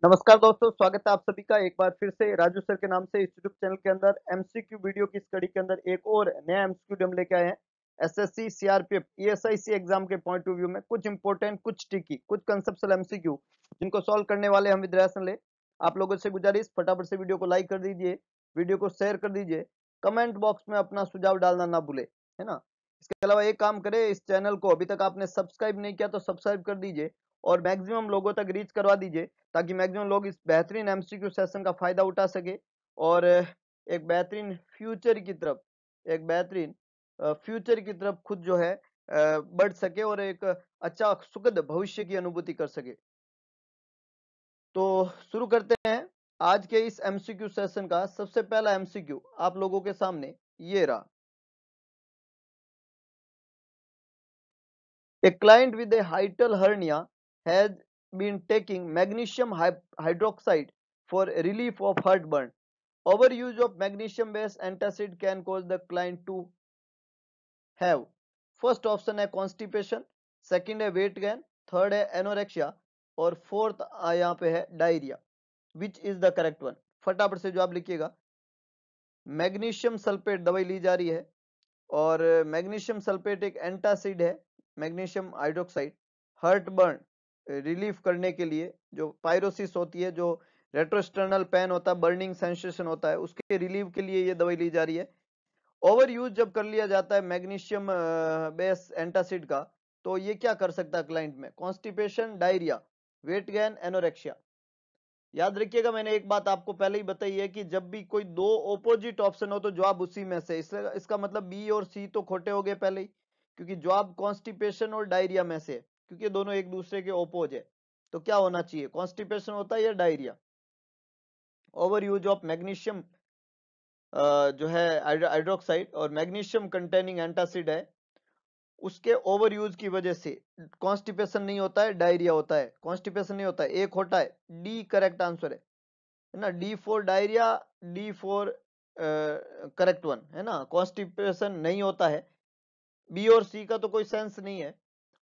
नमस्कार दोस्तों, स्वागत है आप सभी का एक बार फिर से राजू सर के नाम से इस यूट्यूब चैनल के अंदर एमसीक्यू वीडियो की स्टडी के अंदर एक और नया एमसीक्यू हम लेके आए हैं। एसएससी सीआरपीएफ ईएसआईसी एग्जाम के पॉइंट ऑफ व्यू में कुछ इंपॉर्टेंट, कुछ ट्रिकी, कुछ कंसेप्चुअल एमसीक्यू जिनको सॉल्व करने वाले हम विद्यार्थी ले। आप लोगों से गुजारिश, फटाफट से वीडियो को लाइक कर दीजिए, वीडियो को शेयर कर दीजिए, कमेंट बॉक्स में अपना सुझाव डालना ना भूले, है ना। इसके अलावा एक काम करें, इस चैनल को अभी तक आपने सब्सक्राइब नहीं किया तो सब्सक्राइब कर दीजिए और मैक्सिमम लोगों तक रीच करवा दीजिए ताकि मैक्सिमम लोग इस बेहतरीन एमसीक्यू सेशन का फायदा उठा सके और एक बेहतरीन फ्यूचर की तरफ एक बेहतरीन फ्यूचर की तरफ खुद जो है बढ़ सके और एक अच्छा सुखद भविष्य की अनुभूति कर सके। तो शुरू करते हैं आज के इस एमसीक्यू सेशन का। सबसे पहला एमसीक्यू आप लोगों के सामने ये रहा। A client with a hiatal hernia has been taking magnesium hydroxide for relief of heartburn. Overuse of magnesium-based antacid can cause the client to have first option है constipation, second है weight gain, third है anorexia और fourth यहाँ पे है diarrhea. Which is the correct one? फटाफट से जवाब लिखिएगा। मैग्नीशियम सल्फेट दवाई ली जा रही है और मैग्नीशियम सल्फेट एक एंटासिड है, magnesium hydroxide heart burn relief करने के लिए, जो पायरोसिस होती है, जो रेट्रोस्टर्नल पेन होता है, बर्निंग सेंसेशन होता है, उसके रिलीफ के लिए ये दवाई ली जा रही है। ओवर यूज जब कर लिया जाता है मैग्नीशियम बेस एंटासिड का तो ये क्या कर सकता है क्लाइंट में? Constipation, diarrhoea, weight gain, anorexia. याद रखिएगा, मैंने एक बात आपको पहले ही बताई है कि जब भी कोई दो ऑपोजिट ऑप्शन हो तो जवाब उसी में से, इसका मतलब बी और सी तो खोटे हो गए पहले ही, क्योंकि जवाब कॉन्स्टिपेशन और डायरिया में से है, क्योंकि दोनों एक दूसरे के ओपोज है। तो क्या होना चाहिए? कॉन्स्टिपेशन होता है या diarrhoea. Over use of magnesium जो है हाइड्रोक्साइड और मैग्नीशियम कंटेनिंग एंटासिड है, उसके ओवर यूज की वजह से कॉन्स्टिपेशन नहीं होता है, डायरिया होता है। कॉन्स्टिपेशन नहीं होता है, एक होता है। डी करेक्ट आंसर है ना। D for diarrhoea, D for correct one, है ना। कॉन्स्टिपेशन नहीं होता है। बी और सी का तो कोई सेंस नहीं है।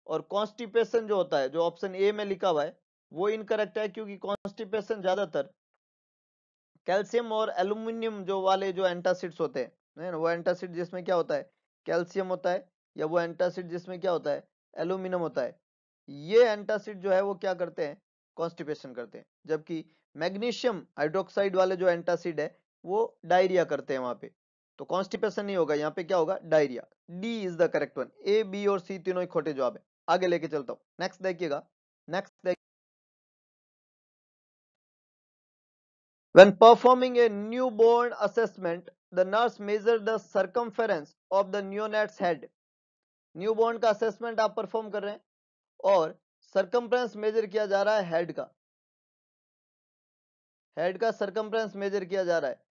और कॉन्स्टिपेशन जो होता है, जो ऑप्शन ए में लिखा हुआ है, वो इनकरेक्ट है, क्योंकि कॉन्स्टिपेशन ज्यादातर कैल्शियम और एल्यूमिनियम जो वाले जो एंटासिड्स होते हैं, है ना, वो एंटासिड जिसमें क्या होता है, कैल्शियम होता है, या वो एंटासिड जिसमें क्या होता है, एल्यूमिनियम होता है, ये एंटासिड जो है वो क्या करते हैं? कॉन्स्टिपेशन करते हैं। जबकि मैग्नीशियम हाइड्रोक्साइड वाले जो एंटासिड है वो डायरिया करते हैं वहां पे। तो कॉन्स्टिपेशन नहीं होगा, यहाँ पे क्या होगा? Diarrhoea. D is the correct one. A, B और सी तीनों ही खोटे जवाब है। आगे लेके चलता हूँ, नेक्स्ट देखिएगा। Next, when performing a newborn assessment, the nurse measures the circumference of the neonat's head. Newborn का असेसमेंट आप परफॉर्म कर रहे हैं और सरकमफ्रेंस मेजर किया जा रहा है हेड का। हेड का सरकमफ्रेंस मेजर किया जा रहा है।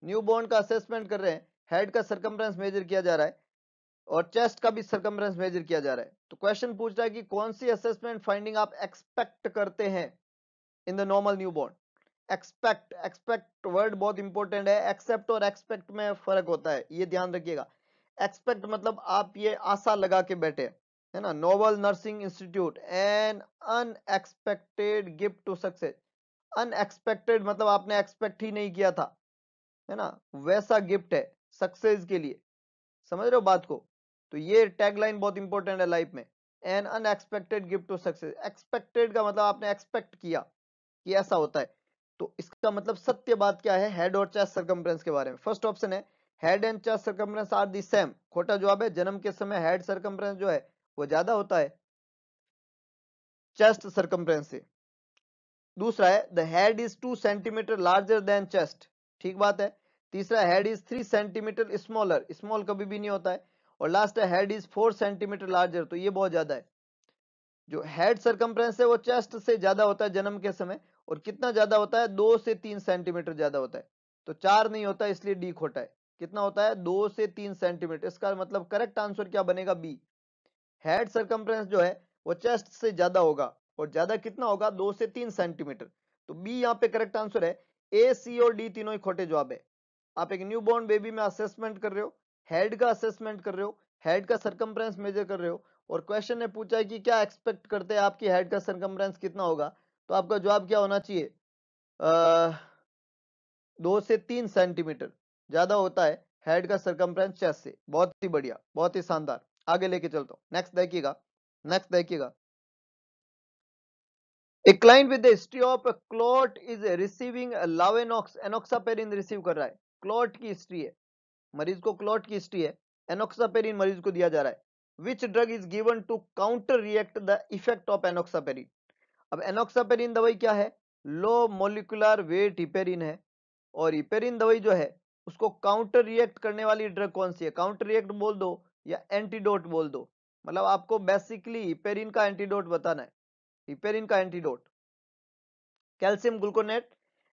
न्यूबॉर्न का असेसमेंट कर रहे हैं, हेड का सरकमफ्रेंस मेजर किया जा रहा है और चेस्ट का भी सरकमफ्रेंस मेजर किया जा रहा है। तो क्वेश्चन पूछ रहा है कि कौन सी असेसमेंट फाइंडिंग आप एक्सपेक्ट करते हैं in the normal newborn. Expect word बहुत इंपॉर्टेंट है। एक्सेप्ट और एक्सपेक्ट में फर्क होता है, ये ध्यान रखिएगा। एक्सपेक्ट मतलब आप ये आशा लगा के बैठे, है ना। Noble Nursing Institute an unexpected gift to success. Unexpected मतलब आपने एक्सपेक्ट ही नहीं किया था, है ना, वैसा गिफ्ट है सक्सेस के लिए। समझ रहे हो बात को? तो ये टैगलाइन बहुत इंपॉर्टेंट है लाइफ में। An unexpected gift to success. Expected का मतलब आपने एक्सपेक्ट किया कि ऐसा होता है। तो इसका मतलब सत्य बात क्या है हेड और चेस्ट सर्कमफ्रेंस के बारे में? फर्स्ट ऑप्शन है head and chest circumference are the same. खोटा जवाब है। जन्म के समय हेड सर्कमफ्रेंस जो है वो ज्यादा होता है चेस्ट सर्कमफ्रेंस से। दूसरा है the head is 2 centimetre larger than chest. ठीक बात है। तीसरा head is 3 centimetre smaller. Small कभी भी नहीं होता है। और लास्ट है हेड इज 4 सेंटीमीटर लार्जर। तो ये बहुत ज्यादा है। जो हेड सर्कमफ्रेंस है वो चेस्ट से ज्यादा होता है जन्म के समय। और कितना ज्यादा होता है? 2 से 3 सेंटीमीटर ज्यादा होता है। तो 4 नहीं होता, इसलिए डी खोटा है। कितना होता है? 2 से 3 सेंटीमीटर। इसका मतलब करेक्ट आंसर क्या बनेगा? बी। हेड सर्कमफ्रेंस जो है वो चेस्ट से ज्यादा होगा। और ज्यादा कितना होगा? 2 से 3 सेंटीमीटर। तो बी यहाँ पे करेक्ट आंसर है। ए, सी और डी तीनों ही खोटे जवाब है। आप एक न्यूबॉर्न बेबी में असेसमेंट कर रहे हो, हेड का असेसमेंट कर रहे हो, हेड का सरकमफ्रेंस मेजर कर रहे हो, और क्वेश्चन ने पूछा है कि क्या एक्सपेक्ट करते हैं आपकी हेड का सरकमफ्रेंस कितना होगा। तो आपका जवाब क्या होना चाहिए? 2 से 3 सेंटीमीटर ज्यादा होता है हेड का सरकमफ्रेंस चेस्ट से। बहुत ही बढ़िया, बहुत ही शानदार। आगे लेके चलता हूँ, नेक्स्ट देखिएगा। नेक्स्ट देखिएगा, a client with history of clot is receiving Lovenox, enoxaparin receive कर रहा है। क्लॉट की हिस्ट्री है, मरीज को क्लॉट की हिस्ट्री है, एनोक्सापेरिन मरीज को दिया जा रहा है। Which drug is given to counter react the effect of enoxaparin. अब एनोक्सापेरिन दवाई क्या है? लो मोलिकुलर वेट हिपेरिन है। और हिपेरिन दवाई जो है उसको काउंटर रिएक्ट करने वाली ड्रग कौन सी है? काउंटर रिएक्ट बोल दो या एंटीडोट बोल दो, मतलब आपको बेसिकली हिपेरिन का एंटीडोट बताना है। हिपेरिन का antidote calcium gluconate,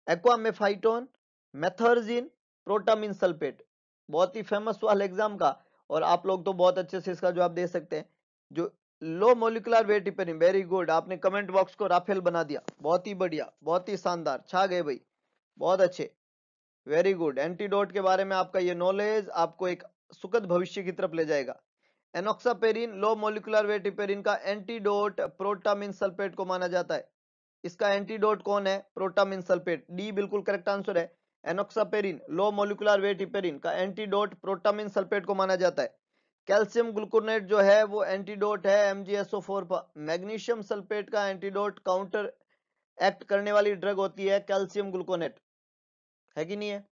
AquaMephyton, Methergine, protamine sulphate. बहुत ही फेमस सवाल एग्जाम का, और आप लोग तो बहुत अच्छे से इसका जवाब दे सकते हैं। जो low molecular weight heparin, very good, आपने कमेंट बॉक्स को राफेल बना दिया। बहुत ही बढ़िया, बहुत ही शानदार, छा गए भाई, बहुत अच्छे, वेरी गुड। एंटीडोट के बारे में आपका ये नॉलेज आपको एक सुखद भविष्य की तरफ ले जाएगा। एनोक्सापेरिन लो मोलिकुलर वेट हिपेरिन का एंटीडोट प्रोटामिन सल्फेट को माना जाता है। इसका एंटीडोट कौन है? प्रोटामिन सल्फेट, डी बिल्कुल करेक्ट आंसर है। एनोक्सापेरिन लो मोलिकुलर वेट हिपेरिन का एंटीडोट प्रोटामिन सल्फेट को माना जाता है। कैल्शियम ग्लूकोनेट जो है वो एंटीडोट है MgSO4 पर। मैग्नीशियम सल्फेट का एंटीडोट काउंटर एक्ट करने वाली ड्रग होती है कैल्शियम ग्लूकोनेट, है कि नहीं है?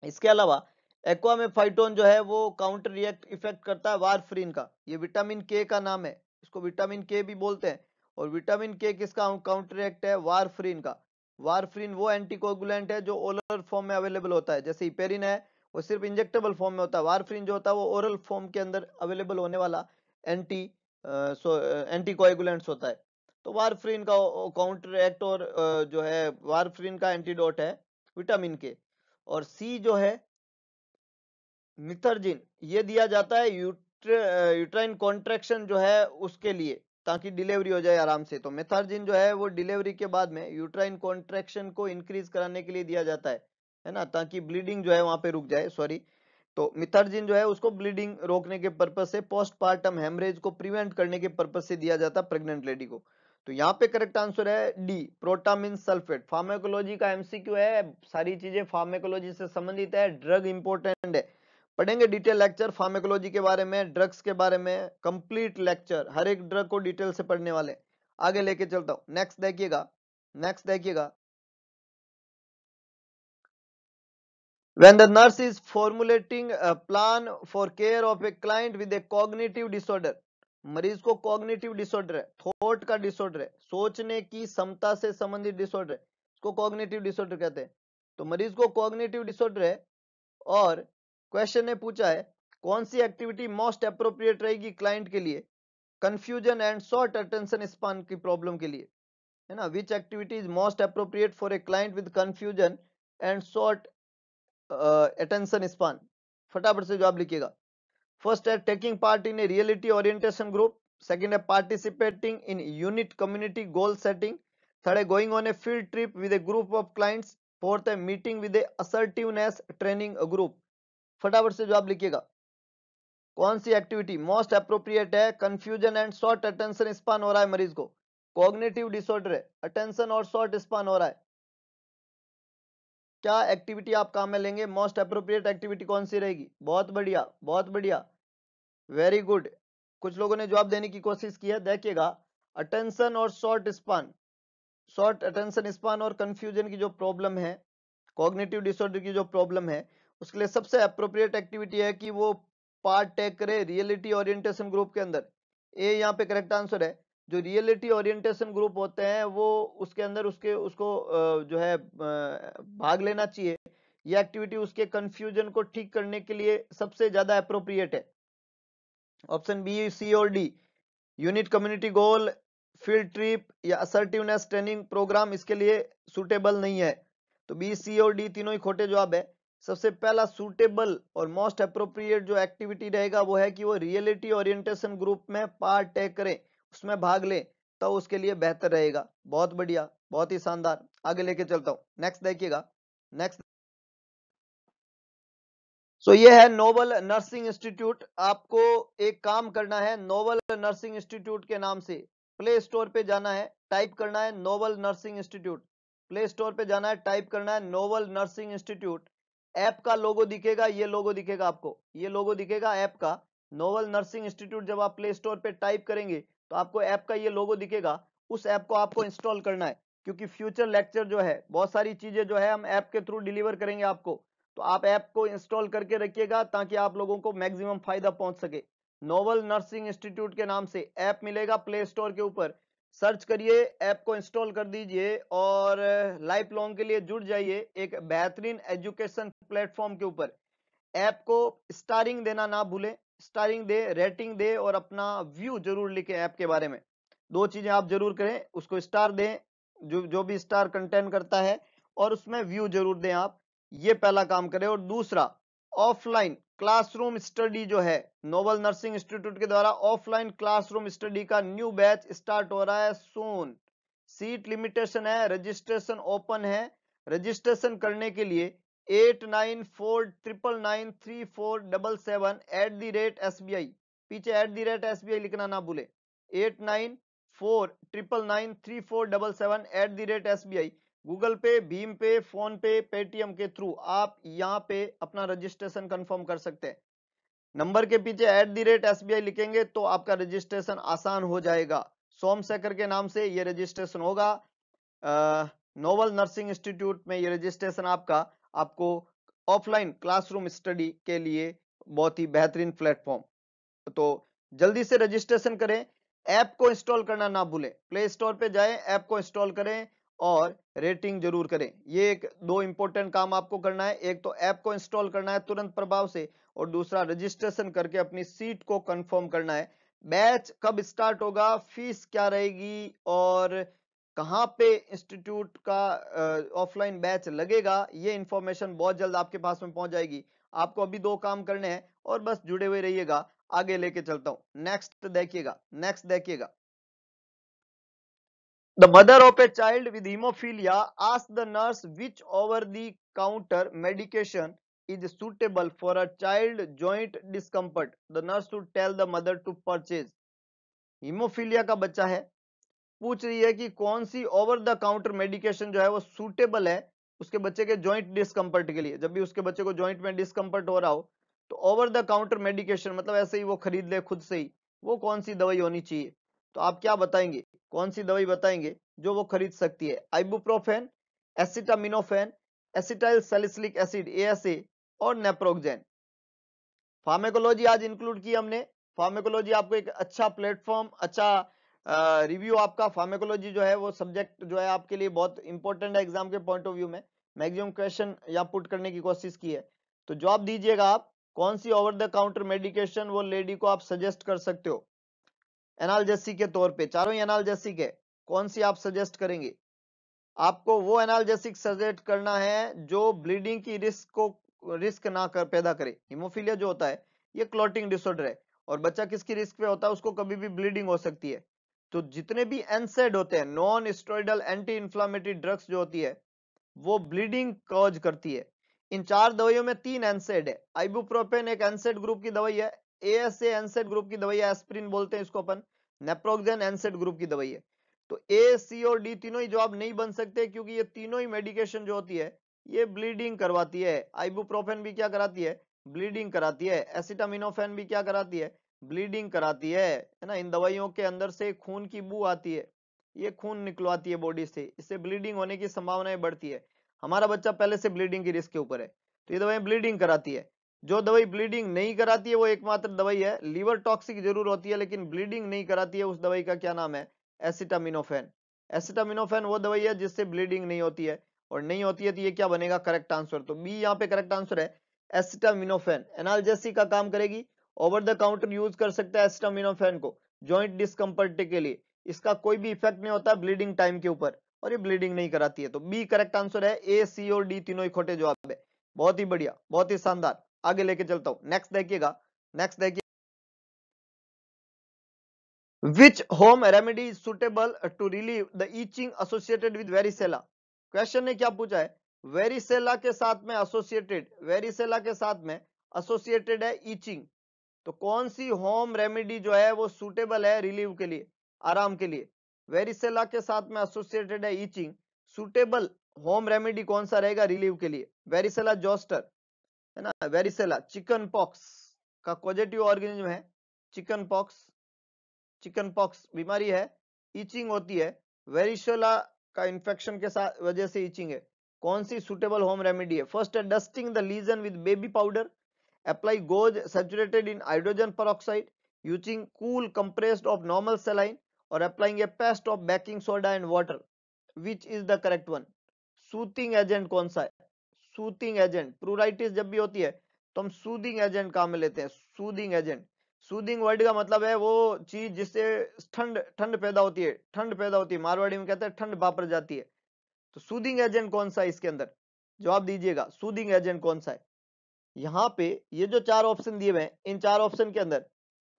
इसके अलावा एक्वामेफाइटोन जो है वो काउंटर रिएक्ट इफेक्ट करता है वारफ्रीन का। ये विटामिन के का नाम है, इसको विटामिन के भी बोलते हैं। और विटामिन के किसका काउंटर रिएक्ट है? वारफ्रीन का। वारफ्रीन वो एंटीकोगुलेंट है जो ओरल फॉर्म में अवेलेबल होता है। जैसे हिपेरिन है वो सिर्फ इंजेक्टेबल फॉर्म में होता है, वारफ्रीन जो होता है वो ओरल फॉर्म के अंदर अवेलेबल होने वाला एंटी एंटीकोएगुलेंट्स होता है। तो वारफ्रीन का काउंटर एक्ट और जो है वारफ्रीन का एंटीडोट है विटामिन के। और सी जो है मिथर्जिन, ये दिया जाता है यूट्राइन कॉन्ट्रैक्शन जो है उसके लिए, ताकि डिलीवरी हो जाए आराम से। तो मिथर्जिन जो है वो डिलीवरी के बाद में यूट्राइन कॉन्ट्रैक्शन को इंक्रीज कराने के लिए दिया जाता है ना, ताकि ब्लीडिंग जो है वहां पे रुक जाए, सॉरी। तो मिथर्जिन जो है उसको ब्लीडिंग रोकने के पर्पज से, पोस्टपार्टम हेमरेज को प्रिवेंट करने के पर्पज से दिया जाता है प्रेग्नेंट लेडी को। तो यहाँ पे करेक्ट आंसर है डी, प्रोटामिन सल्फेट। फार्मेकोलॉजी का एमसीक्यू है, सारी चीजें फार्मेकोलॉजी से संबंधित है, ड्रग इंपॉर्टेंट है। पढ़ेंगे डिटेल लेक्चर फार्मेकोलॉजी के बारे में, ड्रग्स के बारे में, कंप्लीट लेक्चर, हर एक ड्रग को डिटेल से पढ़ने वाले। आगे लेके चलता हूं, नेक्स्ट देखिएगा। नेक्स्ट देखिएगा, when the nurse is formulating a plan for care of a client with a cognitive disorder, मरीज को कॉग्निटिव डिसऑर्डर है, थॉट का डिसऑर्डर है, सोचने की क्षमता से संबंधित डिसऑर्डर है, इसको कॉग्निटिव डिसऑर्डर कहते हैं। तो मरीज को कॉग्निटिव डिसऑर्डर है और क्वेश्चन ने पूछा है कौन सी एक्टिविटी मोस्ट अप्रोप्रिएट रहेगी क्लाइंट के लिए confusion and short attention span की प्रॉब्लम के लिए, है ना। Which activity is most appropriate for a client with confusion and short attention span? फटाफट से जवाब लिखिएगा। फर्स्ट है taking part in a reality orientation group, second है participating in unit community goal setting, third है going on a field trip with a group of clients, fourth है meeting with A assertiveness training group. फटाफट से जवाब लिखिएगा। कौन सी activity most appropriate है? Confusion and short attention span हो रहा है मरीज को, कॉग्निटिव डिसऑर्डर है, अटेंशन और शॉर्ट स्पान हो रहा है। क्या एक्टिविटी आप काम में लेंगे? मोस्ट अप्रोप्रिएट एक्टिविटी कौन सी रहेगी? बहुत बढ़िया, बहुत बढ़िया, वेरी गुड। कुछ लोगों ने जवाब देने की कोशिश की है, देखिएगा। अटेंशन और short span, short attention span और कंफ्यूजन की जो प्रॉब्लम है, कॉग्निटिव डिसऑर्डर की जो प्रॉब्लम है, उसके लिए सबसे अप्रोप्रिएट एक्टिविटी है कि वो पार्ट टेक करे रियलिटी ओरिएंटेशन ग्रुप के अंदर। ए यहाँ पे करेक्ट आंसर है। जो रियलिटी ओरिएंटेशन ग्रुप होते हैं वो उसके अंदर उसको जो है भाग लेना चाहिए। ये एक्टिविटी उसके कंफ्यूजन को ठीक करने के लिए सबसे ज्यादा अप्रोप्रिएट है। ऑप्शन बी, सी और डी, यूनिट कम्युनिटी गोल, फील्ड ट्रिप या असर्टिवनेस ट्रेनिंग प्रोग्राम इसके लिए सूटेबल नहीं है। तो बी, सी और डी तीनों ही खोटे जवाब है। सबसे पहला सूटेबल और मोस्ट अप्रोप्रिएट जो एक्टिविटी रहेगा वो है कि वो रियलिटी ओरिएंटेशन ग्रुप में पार्ट टेक करें, उसमें भाग ले, तो उसके लिए बेहतर रहेगा। बहुत बढ़िया, बहुत ही शानदार। आगे लेके चलता हूँ, नेक्स्ट देखिएगा। नेक्स्ट ये है नोबल नर्सिंग इंस्टीट्यूट। आपको एक काम करना है, नोबल नर्सिंग इंस्टीट्यूट के नाम से प्ले स्टोर पे जाना है, टाइप करना है Noble Nursing Institute. Play Store पे जाना है, टाइप करना है नोवल नर्सिंग इंस्टीट्यूट। ऐप का लोगो दिखेगा, ये लोगो दिखेगा आपको, ये लोगो दिखेगा ऐप का, नोवल नर्सिंग इंस्टीट्यूट। जब आप प्ले स्टोर पे टाइप करेंगे तो आपको ऐप का ये लोगो दिखेगा। उस ऐप को आपको इंस्टॉल करना है, क्योंकि फ्यूचर लेक्चर जो है, बहुत सारी चीजें जो है हम ऐप के थ्रू डिलीवर करेंगे आपको। तो आप ऐप को इंस्टॉल करके रखिएगा ताकि आप लोगों को मैक्सिमम फायदा पहुंच सके। नोवल नर्सिंग इंस्टीट्यूट के नाम से ऐप मिलेगा प्ले स्टोर के ऊपर, सर्च करिए, ऐप को इंस्टॉल कर दीजिए और लाइफ लॉन्ग के लिए जुड़ जाइए एक बेहतरीन एजुकेशन प्लेटफॉर्म के ऊपर। ऐप को स्टारिंग देना ना भूलें, स्टारिंग दे, रेटिंग दे और अपना व्यू जरूर लिखें ऐप के बारे में। दो चीजें आप जरूर करें, उसको स्टार दें जो जो भी स्टार कंटेंट करता है, और उसमें व्यू जरूर दें आप, ये पहला काम करें। और दूसरा, ऑफलाइन क्लासरूम स्टडी जो है, नोबल नर्सिंग इंस्टीट्यूट के द्वारा ऑफलाइन क्लासरूम स्टडी का न्यू बैच स्टार्ट हो रहा है सून। सीट लिमिटेशन है, रजिस्ट्रेशन ओपन है। रजिस्ट्रेशन करने के लिए 8949993477 पीछे @SBI लिखना ना भूले, 8949993477 गूगल पे, भीम पे, फोन पे, पेटीएम के थ्रू आप यहाँ पे अपना रजिस्ट्रेशन कंफर्म कर सकते हैं। नंबर के पीछे @SBI लिखेंगे तो आपका रजिस्ट्रेशन आसान हो जाएगा। सोमशेखर के नाम से ये रजिस्ट्रेशन होगा। नोवल नर्सिंग इंस्टीट्यूट में ये रजिस्ट्रेशन आपको ऑफलाइन क्लासरूम स्टडी के लिए बहुत ही बेहतरीन प्लेटफॉर्म। तो जल्दी से रजिस्ट्रेशन करें, ऐप को इंस्टॉल करना ना भूलें, प्ले स्टोर पे जाएं, ऐप को इंस्टॉल करें और रेटिंग जरूर करें। ये एक दो इंपॉर्टेंट काम आपको करना है, एक तो ऐप को इंस्टॉल करना है तुरंत प्रभाव से, और दूसरा रजिस्ट्रेशन करके अपनी सीट को कंफर्म करना है। बैच कब स्टार्ट होगा, फीस क्या रहेगी और कहाँ पे इंस्टीट्यूट का ऑफलाइन बैच लगेगा, ये इंफॉर्मेशन बहुत जल्द आपके पास में पहुंच जाएगी। आपको अभी दो काम करने हैं और बस जुड़े हुए रहिएगा, आगे लेके चलता हूं। नेक्स्ट देखिएगा, नेक्स्ट देखिएगा। The mother of a child with hemophilia asked the nurse which over the counter medication is suitable for a child joint discomfort. The nurse should tell the mother to purchase. Haemophilia का बच्चा है, पूछ रही है कि कौन सी over the counter medication जो है वो सूटेबल है उसके बच्चे के जॉइंट डिस्कम्फर्ट के लिए। जब भी उसके बच्चे को जॉइंट में डिस्कम्फर्ट हो रहा हो तो ओवर द काउंटर मेडिकेशन मतलब ऐसे ही वो खरीद ले खुद से ही, वो कौन सी दवाई होनी चाहिए। तो आप क्या बताएंगे, कौन सी दवाई बताएंगे जो वो खरीद सकती है? Ibuprofen, acetaminophen, acetyl salicylic acid ASA और नेप्रोक्सेन। फार्मेकोलॉजी आज इंक्लूड की हमने। फार्मेकोलॉजी आपको एक अच्छा प्लेटफॉर्म, अच्छा रिव्यू आपका। फार्मेकोलॉजी जो है वो सब्जेक्ट जो है आपके लिए बहुत इंपॉर्टेंट है एग्जाम के पॉइंट ऑफ व्यू में। मैक्सिमम क्वेश्चन यहाँ पुट करने की कोशिश की है, तो जवाब दीजिएगा आप, कौन सी ओवर द काउंटर मेडिकेशन वो लेडी को आप सजेस्ट कर सकते हो एनाल्जेसिक के तौर पे? चारों ही एनाल्जेसिक है, कौन सी आप सजेस्ट करेंगे? आपको वो एनाल्जेसिक सजेस्ट करना है जो ब्लीडिंग की रिस्क ना कर पैदा करे। हीमोफीलिया जो होता है ये क्लॉटिंग डिसऑर्डर है, और बच्चा किसकी रिस्क पे होता है, उसको कभी भी ब्लीडिंग हो सकती है। तो जितने भी एनसेड होते हैं, non steroidal anti inflammatory drugs जो होती है वो ब्लीडिंग कॉज करती है। इन चार दवाइयों में तीन एनसेड है। आइबुप्रोपेन एक एनसेड ग्रुप की दवाई है, ASA एनसेड ग्रुप की दवाई है, एस्प्रिन बोलते हैं इसको अपन, नेप्रोक्सेन एनसेड ग्रुप की दवाई है। तो A, C और D तीनों ही जवाब नहीं बन सकते, क्योंकि ये तीनों ही मेडिकेशन जो होती है ये ब्लीडिंग करवाती है। आइबुप्रोफेन भी क्या कराती है, ब्लीडिंग कराती है। एसिटामिनोफेन भी क्या कराती है, ब्लीडिंग कराती है ना। इन दवाइयों के अंदर से खून की बू आती है, ये खून निकलवाती है बॉडी से, इससे ब्लीडिंग होने की संभावनाएं बढ़ती है। हमारा बच्चा पहले से ब्लीडिंग की रिस्क के ऊपर है, तो ये दवाई ब्लीडिंग कराती है। जो दवाई ब्लीडिंग नहीं कराती है वो एकमात्र दवाई है, लीवर टॉक्सिक जरूर होती है लेकिन ब्लीडिंग नहीं कराती है, उस दवाई का क्या नाम है, एसिटामिनोफेन। एसिटामिनोफेन वो दवाई है जिससे ब्लीडिंग नहीं होती है, और नहीं होती है तो ये क्या बनेगा, करेक्ट आंसर। तो बी यहाँ पे करेक्ट आंसर है, एसिटामिनोफेन। एनाल्जेसिक का काम करेगी, ओवर द काउंटर यूज कर सकता है एसिटामिनोफेन को जॉइंट डिस्कम्फर्ट के लिए। इसका कोई भी इफेक्ट नहीं होता ब्लीडिंग टाइम के ऊपर, और ये ब्लीडिंग नहीं कराती है। तो बी करेक्ट आंसर है, A, C और D तीनों ही खोटे जवाब है। बहुत ही बढ़िया, बहुत ही शानदार, आगे लेके चलता हूं। नेक्स्ट देखिएगा, नेक्स्ट देखिए, Which home remedy is suitable to relieve the itching associated with varicella? Question ने क्या पूछा है, वेरिसेला के साथ में एसोसिएटेड, वेरिसेला के साथ में एसोसिएटेड है ईचिंग, तो कौन सी होम रेमेडी जो है वो सूटेबल है रिलीव के लिए, आराम के लिए? वेरिसेला के साथ में एसोसिएटेड है ईचिंग, सुटेबल होम रेमेडी कौन सा रहेगा रिलीव के लिए? वेरिसेला जोस्टर है ना, वेरिसेला, चिकन पॉक्स का पॉजिटिव ऑर्गेनिज्म है चिकन पॉक्स। चिकन पॉक्स बीमारी है, इचिंग होती है, वेरिसेला का इंफेक्शन के साथ वजह से इचिंग है। कौन सी सुटेबल होम रेमेडी है? फर्स्ट है dusting the lesion with baby powder, apply gauze saturated in hydrogen peroxide, using cool compressed of normal saline, और applying a paste of baking soda and water. Which is the correct one? Soothing agent कौन सा है? Soothing agent, pruritus जब भी होती है तो हम सूदिंग एजेंट काम में लेते हैं। सूदिंग एजेंट, सूदिंग वर्ड का मतलब है वो चीज जिससे ठंड ठंड पैदा होती है, ठंड पैदा होती है, मारवाड़ी में कहते हैं ठंड वापर जाती है। तो सूदिंग एजेंट कौन सा है इसके अंदर? जवाब दीजिएगा, सूदिंग एजेंट कौन सा है? यहाँ पे ये जो चार ऑप्शन दिए हुए हैं, इन चार ऑप्शन के अंदर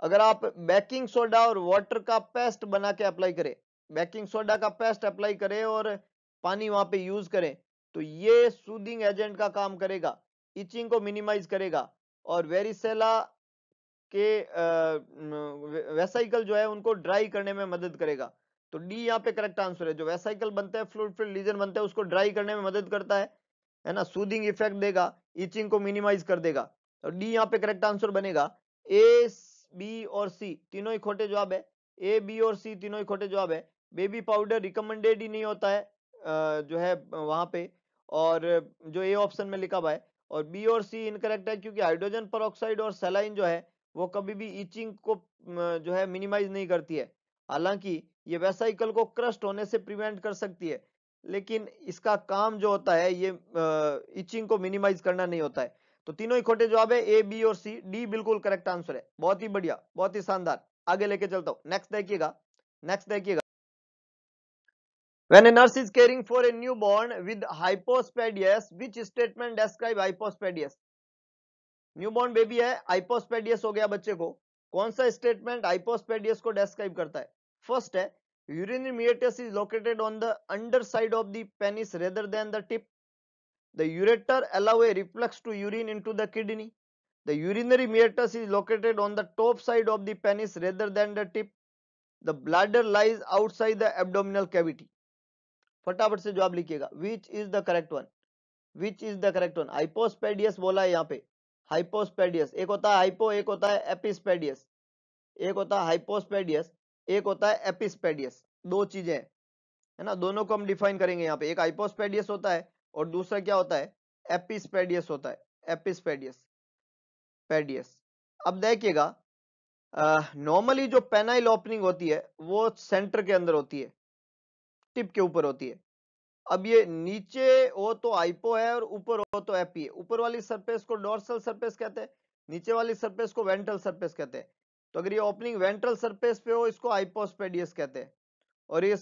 अगर आप बेकिंग सोडा और वाटर का पेस्ट बना के अप्लाई करें, बेकिंग सोडा का पेस्ट अप्लाई करें और पानी वहां पे यूज करें, तो ये सूदिंग एजेंट का काम करेगा, इचिंग को मिनिमाइज करेगा और वेरिसेला के वेसाइकल जो है उनको ड्राई करने में मदद करेगा। तो डी यहाँ पे करेक्ट आंसर है। जो वेसाइकल बनते हैं, फ्लूइड फिल्ड लीजन बनते हैं, उसको ड्राई करने में मदद करता है ना, सूदिंग इफेक्ट देगा, इचिंग को मिनिमाइज कर देगा। और डी यहाँ पे करेक्ट आंसर बनेगा। ए, बी और सी तीनों ही खोटे जवाब है। ए, बी और सी तीनों ही खोटे जवाब है। बेबी पाउडर रिकमेंडेड ही नहीं होता है जो है वहां पे, और जो ए ऑप्शन में लिखा हुआ है। और बी और सी इनकरेक्ट है क्योंकि हाइड्रोजन peroxide और सलाइन जो है वो कभी भी इचिंग को जो है मिनिमाइज नहीं करती है। हालांकि ये वेसाइकल को क्रस्ट होने से प्रिवेंट कर सकती है, लेकिन इसका काम जो होता है ये इचिंग को मिनिमाइज करना नहीं होता है। तो तीनों ही खोटे जवाब है, ए, बी और सी। डी बिल्कुल करेक्ट आंसर है। बहुत ही बढ़िया, बहुत ही शानदार। आगे लेके चलता हूं, नेक्स्ट देखिएगा, नेक्स्ट देखिएगा। When a nurse is caring for a newborn with hypospadias, which statement describe hypospadias? Newborn baby है, हाइपोस्पेडियस हो गया बच्चे को, कौन सा स्टेटमेंट हाइपोस्पेडियस को डिस्क्राइब करता है? फर्स्ट है urinary meatus is located on the underside of the penis rather than the tip. The ureter allow a reflux to urine into the kidney. The urinary meatus is located on the top side of the penis rather than the tip. The bladder lies outside the abdominal cavity. फटाफट से जवाब लिखिएगा, which is the correct one? Which is the correct one? Hypospadias बोला है यहाँ पे, हाइपोस्पेडियस। एक होता है हाइपो, एक होता है एपिस्पेडियस। एक होता है हाइपोस्पेडियस, एक होता है एपिस्पेडियस। दो चीजें है ना, दोनों को हम डिफाइन करेंगे यहाँ पे। एक हाइपोस्पेडियस होता है और दूसरा क्या होता है? एपिस्पेडियस होता है, एपिस्पेडियस, पेडियस। अब देखिएगा, नॉर्मली जो पेनाइल ओपनिंग होती है वो सेंटर के अंदर होती है, टिप के ऊपर होती है। अब ये नीचे हो तो हाइपो है और ऊपर हो तो एपी है। ऊपर वाली सरफेस को डोर्सल सरफेस कहते हैं, नीचे वाली सरफेस को वेंट्रल सरफेस कहते हैं। तो अगर ये ओपनिंग वेंट्रल सरफेस पे हो इसको हाइपोस्पेडियस कहते हैं, और ये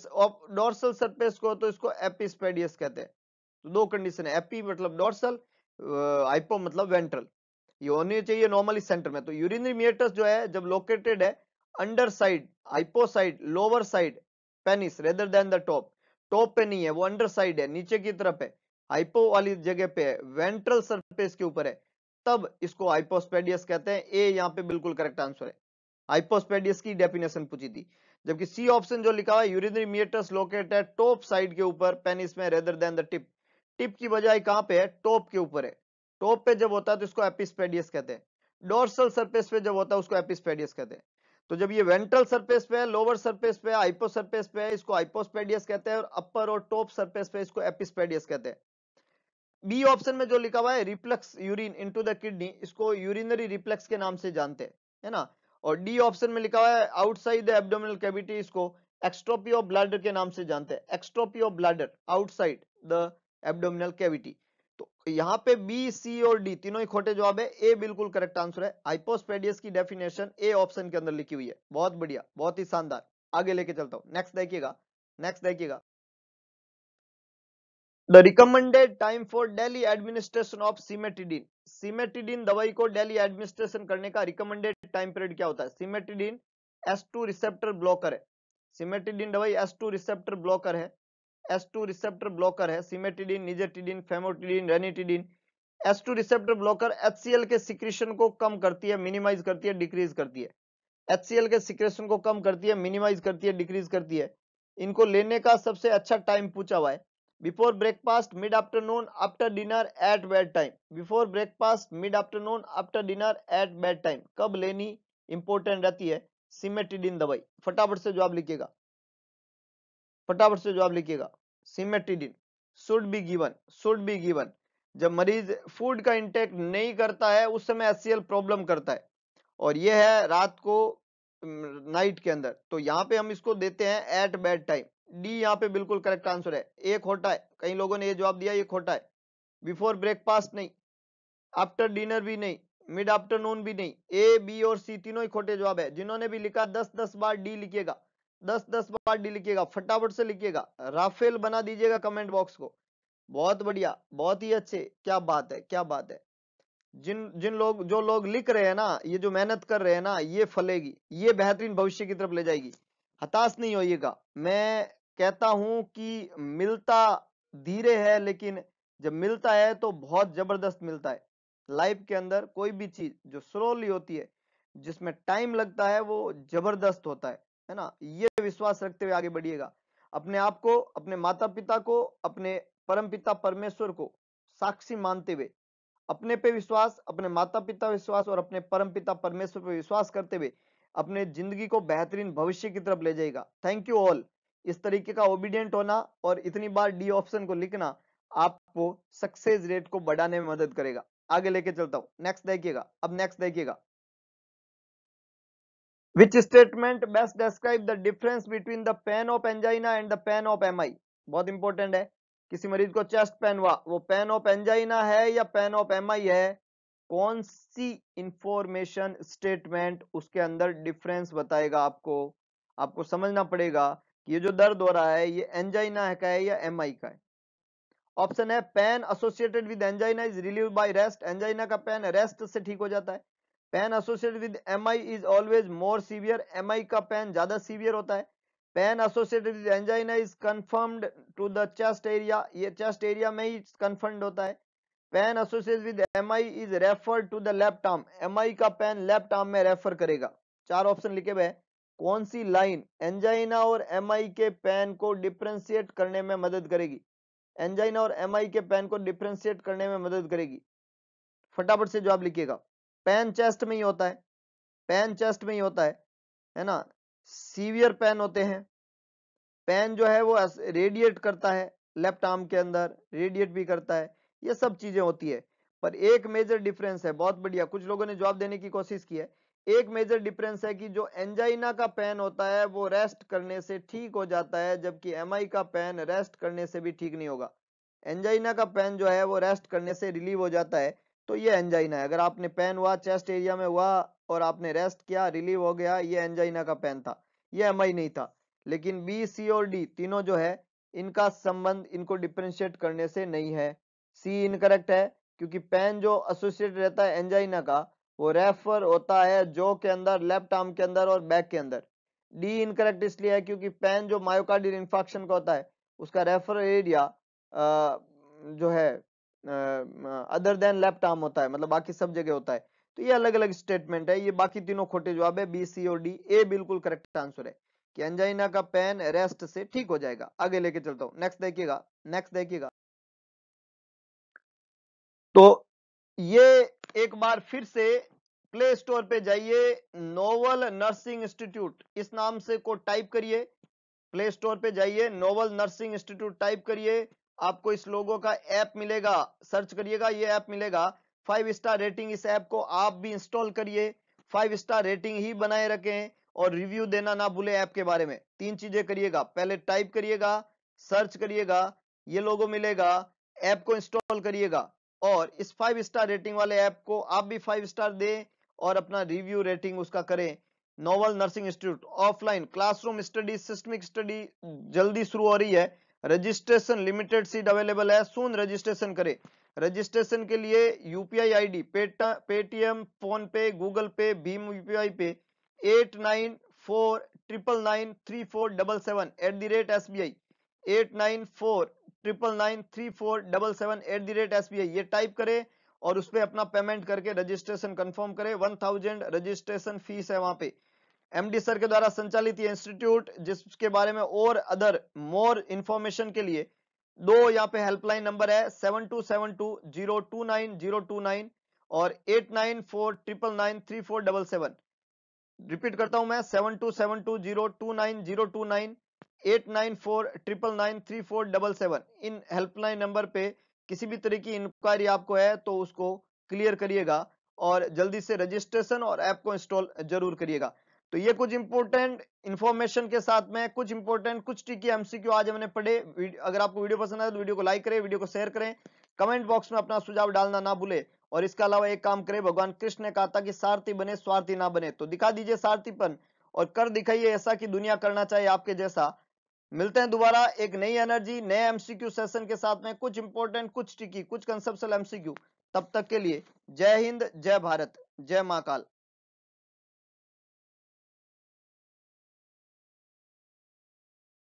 डोर्सल सरफेस को हो तो इसको एपिस्पेडियस कहते हैं। तो दो कंडीशन है, एपी मतलब डोर्सल, हाइपो मतलब वेंट्रल। ये होनी चाहिए नॉर्मली सेंटर में। तो यूरिनरी meatus जो है जब लोकेटेड है under side, hypo side, lower side penis rather than the top, top पे नहीं है, वो अंडर साइड है, नीचे की तरफ है, हाइपो वाली जगह पे है, वेंट्रल सरफेस के ऊपर है, तब इसको हाइपोस्पेडियस कहते हैं। ए यहाँ पे बिल्कुल करेक्ट आंसर है। हाइपोस्पेडियस की डेफिनेशन पूछी थी। जबकि सी ऑप्शन जो लिखा हुआ है urinary meatus located top side के ऊपर पेनिस में rather than the tip, tip की बजाय कहां पे है? टॉप के ऊपर है। टॉप पे जब होता है तो इसको एपिस्पेडियस कहते हैं, डोर्सल सरफेस पे जब होता है उसको एपिस्पेडियस कहते हैं। तो जब ये वेंट्रल सरफेस पे है, लोअर सरफेस पे है, हाइपो सरफेस पे है, इसको हाइपोस्पेडियस कहते हैं, और अपर और टॉप सरफेस पे इसको एपिस्पेडियस कहते हैं। बी ऑप्शन में जो लिखा हुआ है reflux urine into the kidney, इसको यूरिनरी रिफ्लक्स के नाम से जानते हैं, है ना। और डी ऑप्शन में लिखा हुआ है आउटसाइड द एब्डोमिनल कैविटी, इसको एक्सट्रोपी ऑफ ब्लैडर के नाम से जानते हैं, exstrophy of bladder outside the abdominal cavity. तो यहाँ पे बी, सी और डी तीनों ही खोटे जवाब है। ए बिल्कुल करेक्ट आंसर है। हाइपोस्पेडियस की डेफिनेशन ए ऑप्शन के अंदर लिखी हुई है। बहुत बढ़िया, बहुत ही शानदार। आगे लेके चलता हूं, नेक्स्ट देखिएगा, नेक्स्ट देखिएगा। The recommended time for daily administration of cimetidine, cimetidine दवाई को डेली एडमिनिस्ट्रेशन करने का रिकमेंडेड टाइम पीरियड क्या होता है? सिमेटिडिन S2 रिसेप्टर ब्लॉकर है, सिमेटिडिन दवाई S2 रिसेप्टर ब्लॉकर है, S2 रिसेप्टर ब्लॉकर है cimetidine, nizatidine, famotidine, ranitidine. S2 receptor blocker HCl के सिक्रेशन को कम करती है, मिनिमाइज करती है, डिक्रीज करती है। HCl के सिक्रेशन को कम करती है, मिनिमाइज करती है, डिक्रीज करती है। इनको लेने का सबसे अच्छा टाइम पूछा हुआ है before breakfast, mid afternoon, after dinner, at bed time. Before breakfast, mid afternoon, after dinner, at bed time कब लेनी इंपॉर्टेंट रहती है? सिमेट्रिडिन दवाई। फटाफट से जवाब लिखिएगा, फटाफट से जवाब लिखिएगा। Cimetidine should be given, should be given. जब मरीज फूड का इंटेक नहीं करता है उस समय एचसीएल प्रॉब्लम करता है, और ये है रात को नाइट के अंदर, तो यहाँ पे हम इसको देते हैं एट बेड टाइम। डी यहाँ पे बिल्कुल करेक्ट आंसर है। एक खोटा है, कई लोगों ने ये जवाब दिया, ये खोटा है। बिफोर ब्रेकफास्ट नहीं, आफ्टर डिनर भी नहीं, मिड आफ्टरनून भी नहीं। ए, बी और सी तीनों ही खोटे जवाब है। जिन्होंने भी लिखा 10-10 बार डी लिखिएगा, 10-10 बार डी लिखिएगा, फटाफट से लिखिएगा, राफेल बना दीजिएगा कमेंट बॉक्स को। बहुत बढ़िया, बहुत ही अच्छे, क्या बात है, क्या बात है। जिन जिन लोग जो लोग लिख रहे हैं ना, ये जो मेहनत कर रहे हैं ना, ये फलेगी, ये बेहतरीन भविष्य की तरफ ले जाएगी। हताश नहीं होइएगा। मैं कहता हूं कि मिलता धीरे है, लेकिन जब मिलता है तो बहुत जबरदस्त मिलता है। लाइफ के अंदर कोई भी चीज जो स्लोली होती है, जिसमें टाइम लगता है, वो जबरदस्त होता है ना। ये विश्वास रखते हुए आगे बढ़िएगा। अपने आप को, अपने माता पिता को, अपने परम पिता परमेश्वर को साक्षी मानते हुए, अपने पे विश्वास, अपने माता पिता विश्वास और अपने परम पिता परमेश्वर पे विश्वास करते हुए अपने जिंदगी को बेहतरीन भविष्य की तरफ ले जाएगा। Thank you all. इस तरीके का ओबीडियंट होना और इतनी बार डी ऑप्शन को लिखना आपको सक्सेस रेट को बढ़ाने में मदद करेगा। आगे लेके चलता हूं, नेक्स्ट देखिएगा। अब नेक्स्ट देखिएगा, which statement best describe the difference between the pain of angina and the pain of MI. बहुत इंपॉर्टेंट है। किसी मरीज को चेस्ट पेन हुआ, वो पेन ऑफ एंजाइना है या पेन ऑफ एमआई है? कौन सी इंफॉर्मेशन स्टेटमेंट उसके अंदर डिफरेंस बताएगा आपको? आपको समझना पड़ेगा कि ये जो दर्द हो रहा है, ये एंजाइना का है या एमआई का है। ऑप्शन है pain associated with angina is relieve by rest. Angina का पेन रेस्ट से ठीक हो जाता है। Pain associated with MI is always more severe. MI का पेन ज्यादा सीवियर होता है। Pain associated with angina is confirmed to the chest area. ये चेस्ट एरिया में ही कंफर्म्ड होता है। Pain associated with MI is referred to the left arm. MI का पेन लेफ्ट आर्म में रेफर करेगा। चार ऑप्शन लिखे हुए हैं। कौन सी लाइन एंजाइना और एमआई के पेन को डिफरेंशिएट करने में मदद करेगी? एंजाइना और एमआई के पेन को डिफरेंशिएट करने में मदद करेगी। फटाफट से जवाब लिखिएगा। पेन चेस्ट में ही होता है, पेन चेस्ट में ही होता है ना। सीवियर पेन होते हैं। पेन जो है वो रेडिएट करता है, लेफ्ट आर्म के अंदर रेडिएट भी करता है। ये सब चीजें होती है, पर एक मेजर डिफरेंस है। बहुत बढ़िया, कुछ लोगों ने जवाब देने की कोशिश की है। एक मेजर डिफरेंस है कि जो एंजाइना का पेन होता है वो रेस्ट करने से ठीक हो जाता है, जबकि एमआई का पेन रेस्ट करने से भी ठीक नहीं होगा। एंजाइना का पेन जो है वो रेस्ट करने से रिलीव हो जाता है, तो ये एंजाइना है। अगर आपने पेन हुआ, चेस्ट एरिया में हुआ और आपने रेस्ट किया, रिलीव हो गया, ये एंजाइना का पेन था, ये एमआई नहीं था। लेकिन बी, सी और डी तीनों जो है, इनका संबंध इनको डिफरेंशिएट करने से नहीं है। सी इनकरेक्ट है, क्योंकि पेन जो एसोसिएट रहता है एंजाइना का, वो रेफर होता है जो के अंदर, लेफ्ट आर्म के अंदर और बैक के अंदर। डी इनकरेक्ट इसलिए है क्योंकि पेन जो मायोकार्डियल इंफार्क्शन का होता है, उसका रेफर एरिया जो है अदर देन लेफ्ट आर्म होता है, मतलब बाकी सब जगह होता है। तो ये अलग अलग स्टेटमेंट है। ये बाकी तीनों खोटे जवाब है, बी, सी और डी। ए बिल्कुल करेक्ट आंसर है कि एंजाइना का पेन रेस्ट से ठीक हो जाएगा। आगे लेके चलता हूं, नेक्स्ट देखिएगा, नेक्स्ट देखिएगा। तो ये एक बार फिर से प्ले स्टोर पे जाइए, नोवल नर्सिंग इंस्टीट्यूट इस नाम से को टाइप करिए। प्ले स्टोर पे जाइए, नोवल नर्सिंग इंस्टीट्यूट टाइप करिए, आपको इस लोगो का ऐप मिलेगा, सर्च करिएगा, ये ऐप मिलेगा। 5 स्टार रेटिंग, इस ऐप को आप भी इंस्टॉल करिए, 5 स्टार रेटिंग ही बनाए रखें और रिव्यू देना ना भूले ऐप के बारे में। तीन चीजें करिएगा, पहले टाइप करिएगा, सर्च करिएगा, ये लोगो मिलेगा, ऐप को इंस्टॉल करिएगा और इस 5 स्टार रेटिंग वाले ऐप को आप भी 5 स्टार दें और अपना रिव्यू रेटिंग उसका करें। Novel nursing institute offline classroom study, systemic study जल्दी शुरू हो रही है। रजिस्ट्रेशन लिमिटेड सीट अवेलेबल है, सुन रजिस्ट्रेशन करें। रजिस्ट्रेशन के लिए यूपीआई आईडी, पेटीएम, फोन पे, गूगल पे, भीम यूपीआई पे 8949993477 8949993477 ये टाइप करें और उस पर अपना पेमेंट करके रजिस्ट्रेशन कंफर्म करें। 1000 रजिस्ट्रेशन फीस है वहां पे। एमडी सर के द्वारा संचालित ये इंस्टीट्यूट, जिसके बारे में और अदर मोर इंफॉर्मेशन के लिए दो यहाँ पे हेल्पलाइन नंबर है 7272 029 029 और 8949993477। रिपीट करता हूं मैं 7272 029 029 8949993477। इन हेल्पलाइन नंबर पे किसी भी तरह की इंक्वायरी आपको है तो उसको क्लियर करिएगा और जल्दी से रजिस्ट्रेशन और ऐप को इंस्टॉल जरूर करिएगा। तो ये कुछ इंपॉर्टेंट इंफॉर्मेशन के साथ में कुछ इंपॉर्टेंट कुछ ट्रिकी एमसीक्यू आज हमने पढ़े। अगर आपको वीडियो पसंद आए तो वीडियो को लाइक करें, वीडियो को शेयर करें, कमेंट बॉक्स में अपना सुझाव डालना ना भूले। और इसके अलावा एक काम करें, भगवान कृष्ण ने कहा था कि सारथी बने स्वार्थी ना बने, तो दिखा दीजिए सारथीपन और कर दिखाइए ऐसा कि दुनिया करना चाहिए आपके जैसा। मिलते हैं दोबारा एक नई एनर्जी नए एमसीक्यू सेशन के साथ में, कुछ इंपॉर्टेंट कुछ ट्रिकी कुछ कंसेप्चुअल एमसीक्यू। तब तक के लिए जय हिंद, जय भारत, जय महाकाल।